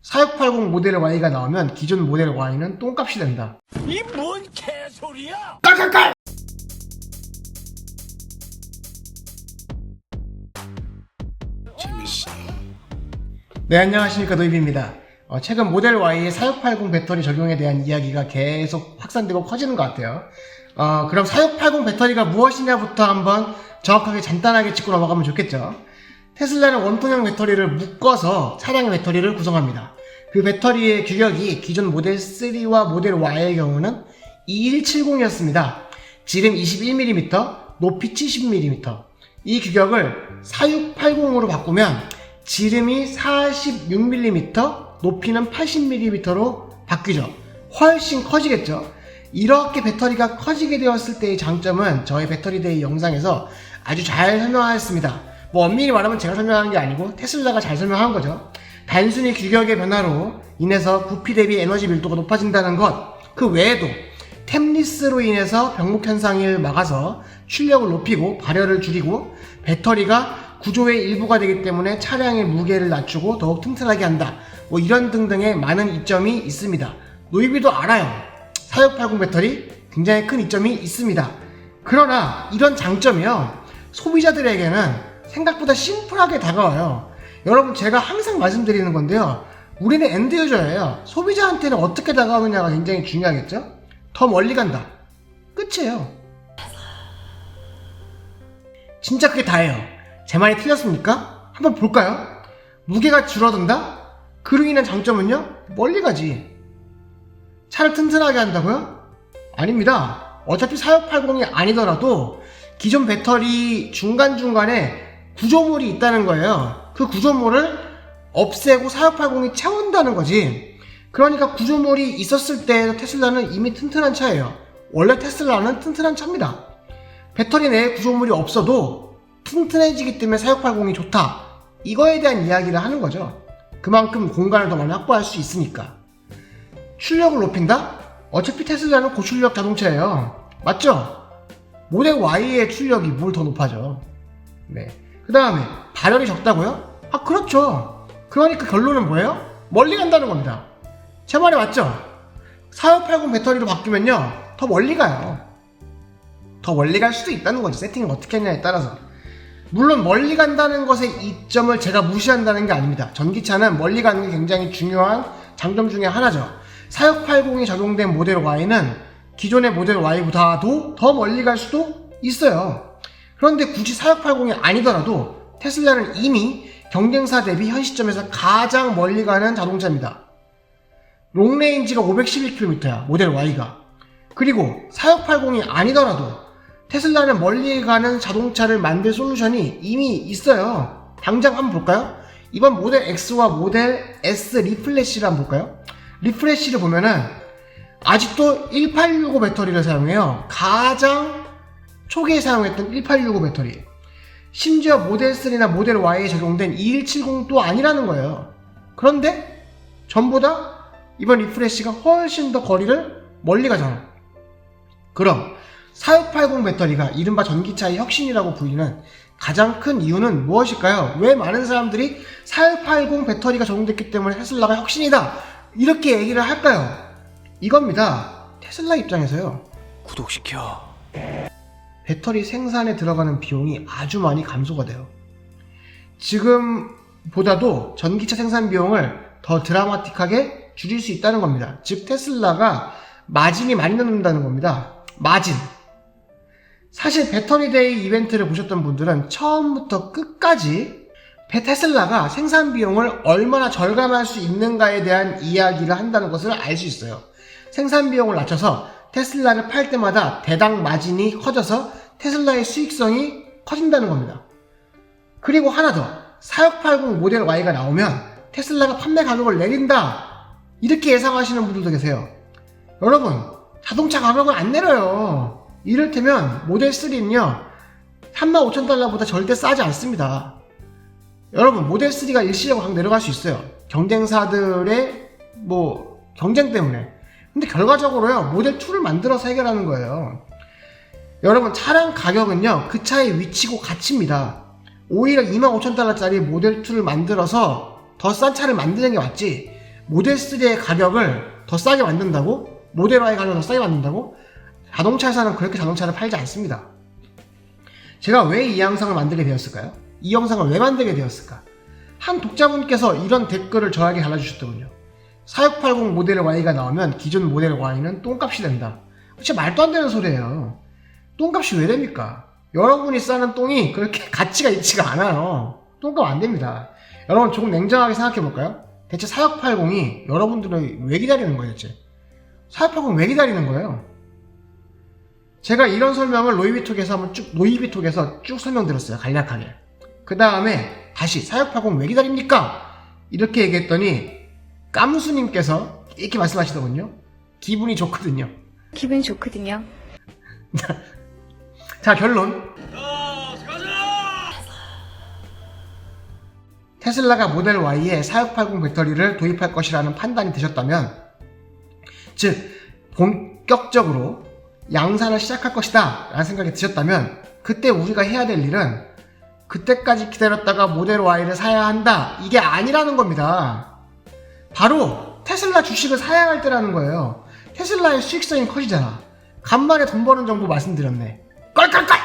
4680 모델 Y가 나오면 기존 모델 Y는 똥값이 된다. 이 뭔 개소리야? 깔깔깔! 재밌어. 네, 안녕하십니까, 노입입니다. 최근 모델 Y의 4680 배터리 적용에 대한 이야기가 계속 확산되고 커지는 것 같아요. 그럼 4680 배터리가 무엇이냐부터 한번 정확하게 간단하게 짚고 넘어가면 좋겠죠. 테슬라는 원통형 배터리를 묶어서 차량의 배터리를 구성합니다. 그 배터리의 규격이 기존 모델 3와 모델 Y의 경우는 2170이었습니다. 지름 21mm, 높이 70mm. 이 규격을 4680으로 바꾸면 지름이 46mm, 높이는 80mm로 바뀌죠. 훨씬 커지겠죠. 이렇게 배터리가 커지게 되었을 때의 장점은 저희 배터리데이 영상에서 아주 잘 설명하였습니다. 엄밀히 말하면 제가 설명하는 게 아니고 테슬라가 잘 설명한 거죠. 단순히 규격의 변화로 인해서 부피 대비 에너지 밀도가 높아진다는 것, 그 외에도 템리스로 인해서 병목 현상을 막아서 출력을 높이고 발열을 줄이고 배터리가 구조의 일부가 되기 때문에 차량의 무게를 낮추고 더욱 튼튼하게 한다. 이런 등등의 많은 이점이 있습니다. 노이비도 알아요. 4680 배터리 굉장히 큰 이점이 있습니다. 그러나 이런 장점이요, 소비자들에게는 생각보다 심플하게 다가와요. 여러분, 제가 항상 말씀드리는 건데요, 우리는 엔드 유저예요. 소비자한테는 어떻게 다가오느냐가 굉장히 중요하겠죠. 더 멀리 간다, 끝이에요. 진짜 그게 다예요. 제 말이 틀렸습니까? 한번 볼까요? 무게가 줄어든다? 그로 인한 장점은요, 멀리 가지. 차를 튼튼하게 한다고요? 아닙니다. 어차피 4680이 아니더라도 기존 배터리 중간중간에 구조물이 있다는 거예요. 그 구조물을 없애고 4680이 채운다는 거지. 그러니까 구조물이 있었을 때 테슬라는 이미 튼튼한 차예요. 원래 테슬라는 튼튼한 차입니다. 배터리 내에 구조물이 없어도 튼튼해지기 때문에 4680이 좋다, 이거에 대한 이야기를 하는 거죠. 그만큼 공간을 더 많이 확보할 수 있으니까. 출력을 높인다? 어차피 테슬라는 고출력 자동차예요. 맞죠? 모델 Y의 출력이 뭘 더 높아져. 네. 그 다음에 발열이 적다고요? 그렇죠. 그러니까 결론은 뭐예요? 멀리 간다는 겁니다. 제 말이 맞죠? 4680 배터리로 바뀌면요, 더 멀리 가요. 더 멀리 갈 수도 있다는 거지. 세팅을 어떻게 했냐에 따라서. 물론 멀리 간다는 것의 이점을 제가 무시한다는 게 아닙니다. 전기차는 멀리 가는 게 굉장히 중요한 장점 중에 하나죠. 4680이 적용된 모델 Y는 기존의 모델 Y보다도 더 멀리 갈 수도 있어요. 그런데 굳이 4680이 아니더라도 테슬라는 이미 경쟁사 대비 현 시점에서 가장 멀리 가는 자동차입니다. 롱레인지가 511km야, 모델 Y가. 그리고 4680이 아니더라도 테슬라는 멀리 가는 자동차를 만들 솔루션이 이미 있어요. 당장 한번 볼까요? 이번 모델 X와 모델 S 리플래시를 한번 볼까요? 리프레시를 보면은 아직도 1865 배터리를 사용해요. 가장 초기에 사용했던 1865 배터리. 심지어 모델 3나 모델 Y에 적용된 2170도 아니라는 거예요. 그런데 전보다 이번 리프레시가 훨씬 더 거리를 멀리 가잖아. 그럼 4680 배터리가 이른바 전기차의 혁신이라고 불리는 가장 큰 이유는 무엇일까요? 왜 많은 사람들이 4680 배터리가 적용됐기 때문에 테슬라가 혁신이다, 이렇게 얘기를 할까요? 이겁니다. 테슬라 입장에서요, 구독시켜. 배터리 생산에 들어가는 비용이 아주 많이 감소가 돼요. 지금보다도 전기차 생산 비용을 더 드라마틱하게 줄일 수 있다는 겁니다. 즉 테슬라가 마진이 많이 남는다는 겁니다. 마진. 사실 배터리데이 이벤트를 보셨던 분들은 처음부터 끝까지 테슬라가 생산 비용을 얼마나 절감할 수 있는가에 대한 이야기를 한다는 것을 알 수 있어요. 생산 비용을 낮춰서 테슬라를 팔 때마다 대당 마진이 커져서 테슬라의 수익성이 커진다는 겁니다. 그리고 하나 더, 4680 모델 Y가 나오면 테슬라가 판매 가격을 내린다, 이렇게 예상하시는 분들도 계세요. 여러분, 자동차 가격을 안 내려요. 이를테면 모델 3는요 35,000달러보다 절대 싸지 않습니다. 여러분, 모델 3가 일시적으로 각 내려갈 수 있어요. 경쟁사들의 경쟁 때문에. 근데 결과적으로요, 모델 2를 만들어서 해결하는 거예요. 여러분, 차량 가격은요 그 차의 위치고 가치입니다. 오히려 25,000달러짜리 모델 2를 만들어서 더 싼 차를 만드는 게 맞지, 모델 3의 가격을 더 싸게 만든다고? 모델 Y 가격을 더 싸게 만든다고? 자동차 회사는 그렇게 자동차를 팔지 않습니다. 제가 왜 이 영상을 만들게 되었을까요? 이 영상을 왜 만들게 되었을까? 한 독자분께서 이런 댓글을 저에게 달아주셨더군요. 4680 모델 Y가 나오면 기존 모델 Y는 똥값이 된다. 진짜 말도 안 되는 소리예요. 똥값이 왜 됩니까? 여러분이 싸는 똥이 그렇게 가치가 있지가 않아요. 똥값 안 됩니다. 여러분 조금 냉정하게 생각해 볼까요? 대체 4680이 여러분들을 왜 기다리는 거예요, 대체? 4680 왜 기다리는 거예요? 제가 이런 설명을 노이비톡에서 쭉 설명드렸어요, 간략하게. 그 다음에 다시 4680 왜 기다립니까? 이렇게 얘기했더니 깜수님께서 이렇게 말씀하시더군요. 기분이 좋거든요. 기분이 좋거든요. 자, 결론. 테슬라가 모델 Y에 4680 배터리를 도입할 것이라는 판단이 드셨다면, 즉 본격적으로 양산을 시작할 것이다 라는 생각이 드셨다면, 그때 우리가 해야 될 일은 그때까지 기다렸다가 모델 Y를 사야 한다, 이게 아니라는 겁니다. 바로 테슬라 주식을 사야 할 때라는 거예요. 테슬라의 수익성이 커지잖아. 간만에 돈 버는 정보 말씀드렸네. 껄껄껄!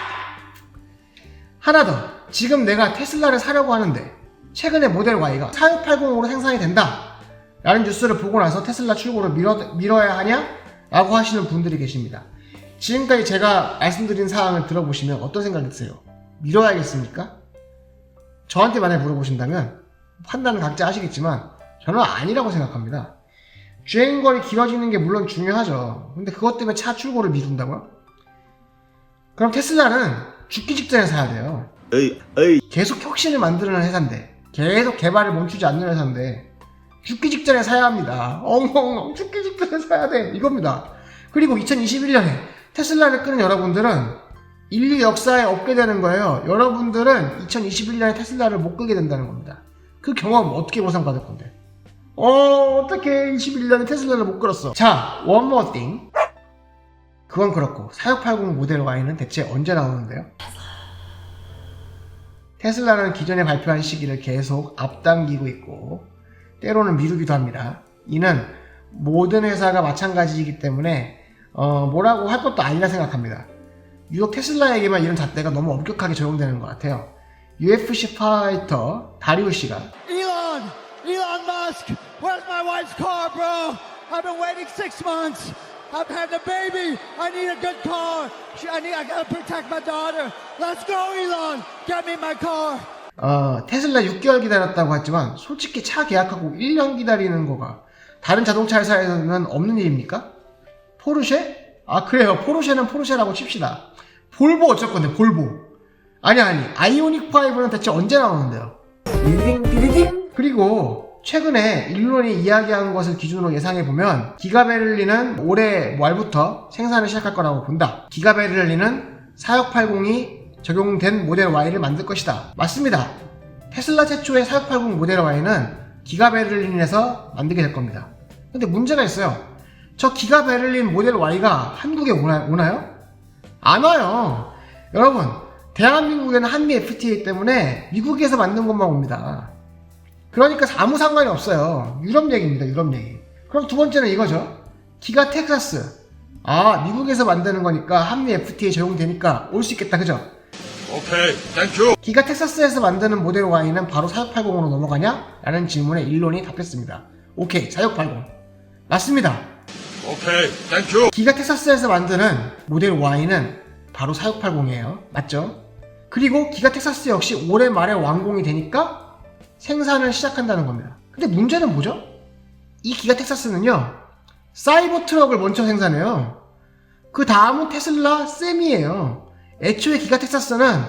하나 더, 지금 내가 테슬라를 사려고 하는데 최근에 모델 Y가 4680으로 생산이 된다 라는 뉴스를 보고 나서 테슬라 출고를 미뤄야 하냐? 라고 하시는 분들이 계십니다. 지금까지 제가 말씀드린 사항을 들어보시면 어떤 생각이 드세요? 미뤄야겠습니까? 저한테 만약 물어보신다면 판단은 각자 하시겠지만 저는 아니라고 생각합니다. 주행거리 길어지는 게 물론 중요하죠. 근데 그것 때문에 차 출고를 미룬다고요? 그럼 테슬라는 죽기 직전에 사야 돼요. 계속 혁신을 만드는 회사인데, 계속 개발을 멈추지 않는 회사인데 죽기 직전에 사야 합니다. 엉엉엉 죽기 직전에 사야 돼, 이겁니다. 그리고 2021년에 테슬라를 끄는 여러분들은 인류 역사에 없게 되는 거예요. 여러분들은 2021년에 테슬라를 못 끄게 된다는 겁니다. 그 경험 어떻게 보상받을 건데? 어떻게 21년에 테슬라를 못 끌었어? 자, one more thing. 그건 그렇고 4680 모델 Y는 대체 언제 나오는데요? 테슬라는 기존에 발표한 시기를 계속 앞당기고 있고 때로는 미루기도 합니다. 이는 모든 회사가 마찬가지이기 때문에 뭐라고 할 것도 아니라 생각합니다. 유독 테슬라에게만 이런 잣대가 너무 엄격하게 적용되는 것 같아요. UFC 파이터 다리우시가 Elon Musk, where's my wife's car, bro? I've been waiting 6 months. I've had a baby. I need a good car. I gotta protect my daughter. Let's go, Elon. Get me my car. 테슬라 6개월 기다렸다고 했지만 솔직히 차 계약하고 1년 기다리는 거가 다른 자동차 회사에서는 없는 일입니까? 포르쉐? 그래요. 포르쉐는 포르쉐라고 칩시다. 볼보 어쩔 건데, 볼보. 아니, 아이오닉 5는 대체 언제 나오는데요? 그리고 최근에 일론이 이야기한 것을 기준으로 예상해보면 기가베를리는 올해 말부터 생산을 시작할 거라고 본다. 기가베를리는 4680이 적용된 모델 Y를 만들 것이다. 맞습니다. 테슬라 최초의 4680 모델 Y는 기가베를린에서 만들게 될 겁니다. 근데 문제가 있어요. 저 기가베를린 모델 Y가 한국에 오나요? 안 와요. 여러분, 대한민국에는 한미 FTA 때문에 미국에서 만든 것만 옵니다. 그러니까 아무 상관이 없어요. 유럽 얘기입니다, 유럽 얘기. 그럼 두 번째는 이거죠. 기가 텍사스. 미국에서 만드는 거니까 한미 FTA 적용되니까 올 수 있겠다, 그죠? 오케이, 땡큐. 기가 텍사스에서 만드는 모델 Y는 바로 4680으로 넘어가냐? 라는 질문에 일론이 답했습니다. 오케이, 4680. 맞습니다. 오케이, 땡큐. 기가 텍사스에서 만드는 모델 Y는 바로 4680이에요. 맞죠? 그리고 기가 텍사스 역시 올해 말에 완공이 되니까 생산을 시작한다는 겁니다. 근데 문제는 뭐죠? 이 기가 텍사스는요, 사이버 트럭을 먼저 생산해요. 그 다음은 테슬라 셈이에요. 애초에 기가 텍사스는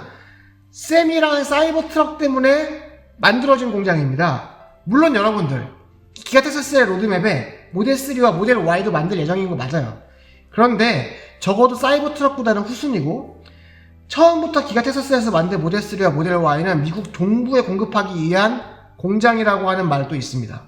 셈이라는 사이버 트럭 때문에 만들어진 공장입니다. 물론 여러분들, 기가 텍사스의 로드맵에 모델 3와 모델 Y도 만들 예정인 거 맞아요. 그런데 적어도 사이버 트럭보다는 후순위고, 처음부터 기가 텍사스에서 만든 모델 3와 모델 Y는 미국 동부에 공급하기 위한 공장이라고 하는 말도 있습니다.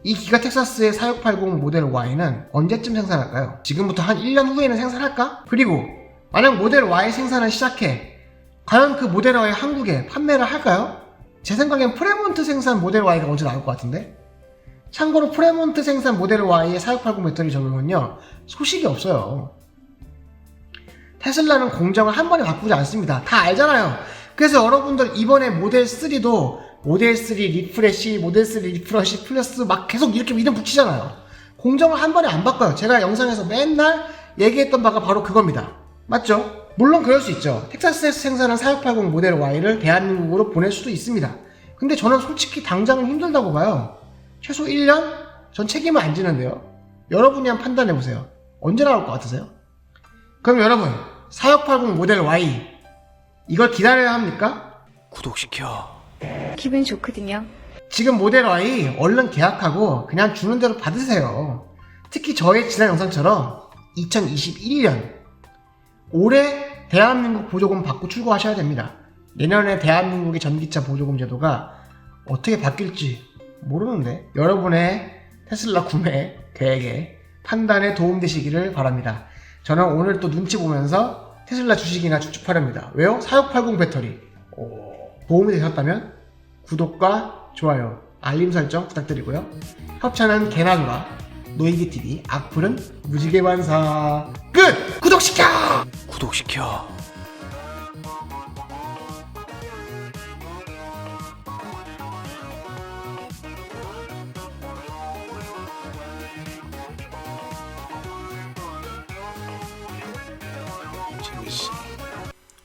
이 기가 텍사스의 4680 모델 Y는 언제쯤 생산할까요? 지금부터 한 1년 후에는 생산할까? 그리고 만약 모델 Y 생산을 시작해, 과연 그 모델 Y 한국에 판매를 할까요? 제 생각엔 프레몬트 생산 모델 Y가 먼저 나올 것 같은데? 참고로 프레몬트 생산 모델 Y의 4680 배터리 적용은요, 소식이 없어요. 테슬라는 공정을 한 번에 바꾸지 않습니다. 다 알잖아요. 그래서 여러분들 이번에 모델 3도 모델 3 리프레시, 모델 3 리프레시 플러스 막 계속 이렇게 이름 붙이잖아요. 공정을 한 번에 안 바꿔요. 제가 영상에서 맨날 얘기했던 바가 바로 그겁니다. 맞죠? 물론 그럴 수 있죠. 텍사스에서 생산한 4680 모델 Y를 대한민국으로 보낼 수도 있습니다. 근데 저는 솔직히 당장은 힘들다고 봐요. 최소 1년? 전 책임을 안 지는데요. 여러분이 한번 판단해보세요. 언제 나올 것 같으세요? 그럼 여러분, 4680 모델 Y 이걸 기다려야 합니까? 구독시켜. 기분이 좋거든요. 지금 모델 Y 얼른 계약하고 그냥 주는 대로 받으세요. 특히 저의 지난 영상처럼 2021년 올해 대한민국 보조금 받고 출고하셔야 됩니다. 내년에 대한민국의 전기차 보조금 제도가 어떻게 바뀔지 모르는데 여러분의 테슬라 구매 계획에 판단에 도움되시기를 바랍니다. 저는 오늘 또 눈치 보면서 테슬라 주식이나 추측하렵니다. 왜요? 4680 배터리. 도움이 되셨다면 구독과 좋아요, 알림 설정 부탁드리고요. 협찬은 개나노라, 노이기TV, 악플은 무지개반사. 끝! 구독시켜! 구독시켜.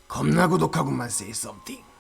겁나 구독하고만 say something.